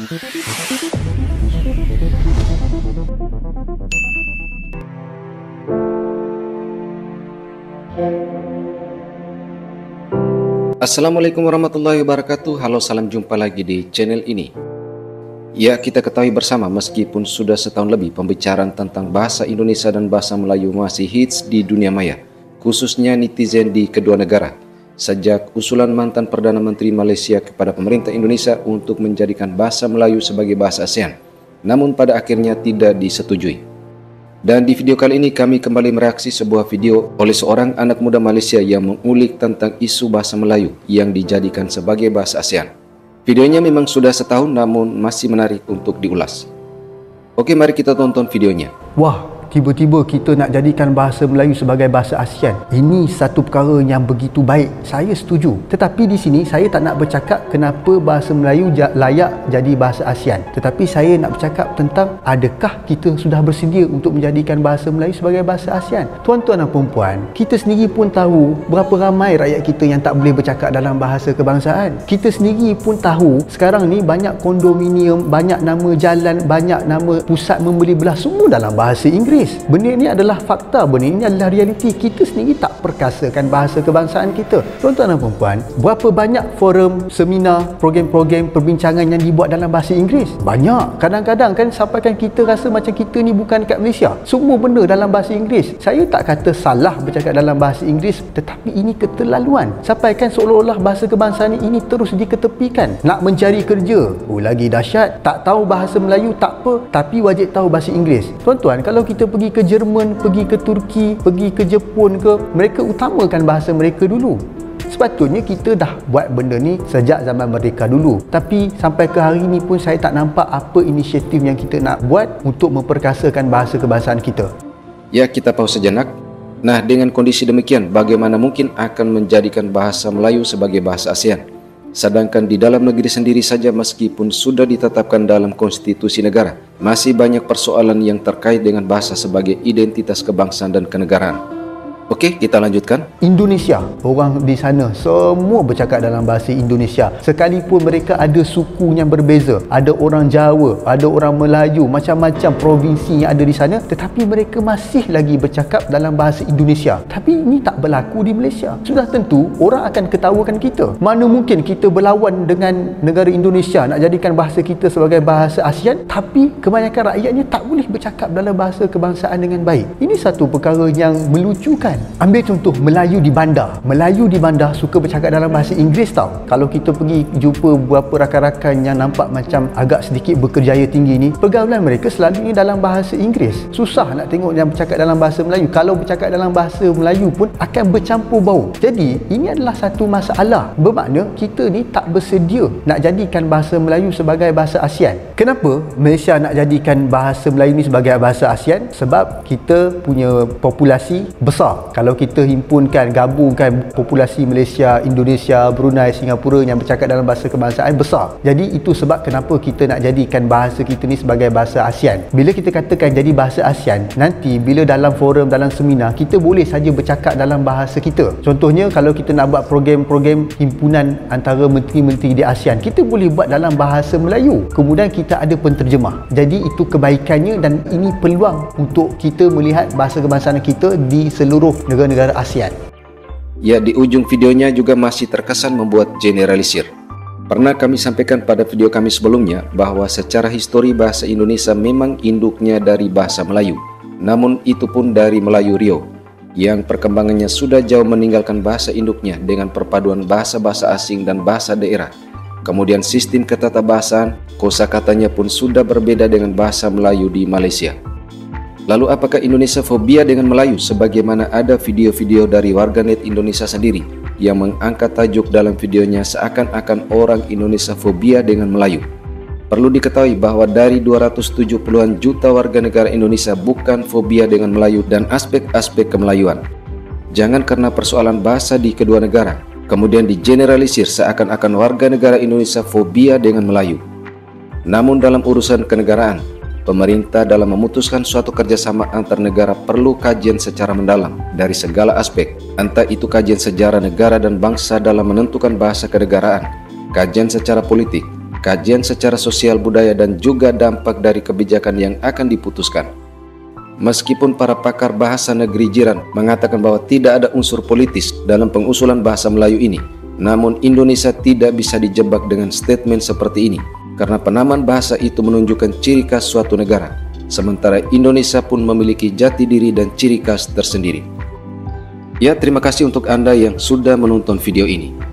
Assalamualaikum warahmatullahi wabarakatuh. Halo, salam jumpa lagi di channel ini. Ya, kita ketahui bersama meskipun sudah setahun lebih pembicaraan tentang bahasa Indonesia dan bahasa Melayu masih hits di dunia maya, khususnya netizen di kedua negara. Sejak usulan mantan Perdana Menteri Malaysia kepada pemerintah Indonesia untuk menjadikan bahasa Melayu sebagai bahasa ASEAN, namun pada akhirnya tidak disetujui. Dan di video kali ini kami kembali mereaksi sebuah video oleh seorang anak muda Malaysia yang mengulik tentang isu bahasa Melayu yang dijadikan sebagai bahasa ASEAN. Videonya memang sudah setahun namun masih menarik untuk diulas. Oke, mari kita tonton videonya. Wah, tiba-tiba kita nak jadikan bahasa Melayu sebagai bahasa ASEAN. Ini satu perkara yang begitu baik. Saya setuju. Tetapi di sini saya tak nak bercakap kenapa bahasa Melayu layak jadi bahasa ASEAN. Tetapi saya nak bercakap tentang adakah kita sudah bersedia untuk menjadikan bahasa Melayu sebagai bahasa ASEAN. Tuan-tuan dan puan-puan, kita sendiri pun tahu berapa ramai rakyat kita yang tak boleh bercakap dalam bahasa kebangsaan. Kita sendiri pun tahu sekarang ni banyak kondominium, banyak nama jalan, banyak nama pusat membeli belah semua dalam bahasa Inggeris. Benda ini adalah fakta, benda ini adalah realiti. Kita sendiri tak perkasakan bahasa kebangsaan kita. Tuan-tuan dan puan-puan, berapa banyak forum, seminar, program-program perbincangan yang dibuat dalam bahasa Inggeris? Banyak. Kadang-kadang kan sampaikan kita rasa macam kita ni bukan dekat Malaysia. Semua benda dalam bahasa Inggeris. Saya tak kata salah bercakap dalam bahasa Inggeris, tetapi ini keterlaluan. Sampaikan seolah-olah bahasa kebangsaan ini terus diketepikan. Nak mencari kerja, lagi dahsyat. Tak tahu bahasa Melayu tak apa, tapi wajib tahu bahasa Inggeris. Tuan-tuan, kalau kita pergi ke Jerman, pergi ke Turki, pergi ke Jepun ke, mereka utamakan bahasa mereka dulu. Sepatutnya kita dah buat benda ni sejak zaman merdeka dulu. Tapi sampai ke hari ni pun saya tak nampak apa inisiatif yang kita nak buat untuk memperkasakan bahasa kebangsaan kita. Ya, kita pause sejenak. Nah, dengan kondisi demikian, bagaimana mungkin akan menjadikan bahasa Melayu sebagai bahasa ASEAN? Sedangkan di dalam negeri sendiri saja meskipun sudah ditetapkan dalam konstitusi negara, masih banyak persoalan yang terkait dengan bahasa sebagai identitas kebangsaan dan kenegaraan. Oke, kita lanjutkan. Indonesia, orang di sana semua bercakap dalam bahasa Indonesia. Sekalipun mereka ada suku yang berbeza, ada orang Jawa, ada orang Melayu, macam-macam provinsi yang ada di sana, tetapi mereka masih lagi bercakap dalam bahasa Indonesia. Tapi ini tak berlaku di Malaysia. Sudah tentu orang akan ketawakan kita. Mana mungkin kita berlawan dengan negara Indonesia nak jadikan bahasa kita sebagai bahasa ASEAN, tapi kebanyakan rakyatnya tak boleh bercakap dalam bahasa kebangsaan dengan baik. Ini satu perkara yang melucukan. Ambil contoh Melayu di bandar. Melayu di bandar suka bercakap dalam bahasa Inggeris tau. Kalau kita pergi jumpa beberapa rakan-rakan yang nampak macam agak sedikit berkerjaya tinggi ni, pergaulan mereka selalunya dalam bahasa Inggeris. Susah nak tengok yang bercakap dalam bahasa Melayu. Kalau bercakap dalam bahasa Melayu pun akan bercampur bau. Jadi ini adalah satu masalah. Bermakna kita ni tak bersedia nak jadikan bahasa Melayu sebagai bahasa ASEAN. Kenapa Malaysia nak jadikan bahasa Melayu ni sebagai bahasa ASEAN? Sebab kita punya populasi besar. Kalau kita himpunkan, gabungkan populasi Malaysia, Indonesia, Brunei, Singapura yang bercakap dalam bahasa kebangsaan besar. Jadi itu sebab kenapa kita nak jadikan bahasa kita ni sebagai bahasa ASEAN. Bila kita katakan jadi bahasa ASEAN, nanti bila dalam forum, dalam seminar, kita boleh saja bercakap dalam bahasa kita. Contohnya kalau kita nak buat program-program himpunan antara menteri-menteri di ASEAN, kita boleh buat dalam bahasa Melayu. Kemudian kita ada penterjemah. Jadi itu kebaikannya dan ini peluang untuk kita melihat bahasa kebangsaan kita di seluruh negara-negara ASEAN. Ya, di ujung videonya juga masih terkesan membuat generalisir. Pernah kami sampaikan pada video kami sebelumnya bahwa secara histori bahasa Indonesia memang induknya dari bahasa Melayu. Namun itu pun dari Melayu Rio, yang perkembangannya sudah jauh meninggalkan bahasa induknya dengan perpaduan bahasa-bahasa asing dan bahasa daerah. Kemudian sistem ketatabahasaan, kosakatanya pun sudah berbeda dengan bahasa Melayu di Malaysia. Lalu apakah Indonesia fobia dengan Melayu sebagaimana ada video-video dari warganet Indonesia sendiri yang mengangkat tajuk dalam videonya seakan-akan orang Indonesia fobia dengan Melayu? Perlu diketahui bahwa dari 270-an juta warga negara Indonesia bukan fobia dengan Melayu dan aspek-aspek kemelayuan. Jangan karena persoalan bahasa di kedua negara, kemudian digeneralisir seakan-akan warga negara Indonesia fobia dengan Melayu. Namun dalam urusan kenegaraan, pemerintah dalam memutuskan suatu kerjasama antar negara perlu kajian secara mendalam dari segala aspek, entah itu kajian sejarah negara dan bangsa dalam menentukan bahasa kenegaraan, kajian secara politik, kajian secara sosial budaya dan juga dampak dari kebijakan yang akan diputuskan. Meskipun para pakar bahasa negeri jiran mengatakan bahwa tidak ada unsur politis dalam pengusulan bahasa Melayu ini, namun Indonesia tidak bisa dijebak dengan statement seperti ini, karena penamaan bahasa itu menunjukkan ciri khas suatu negara, sementara Indonesia pun memiliki jati diri dan ciri khas tersendiri. Ya, terima kasih untuk Anda yang sudah menonton video ini.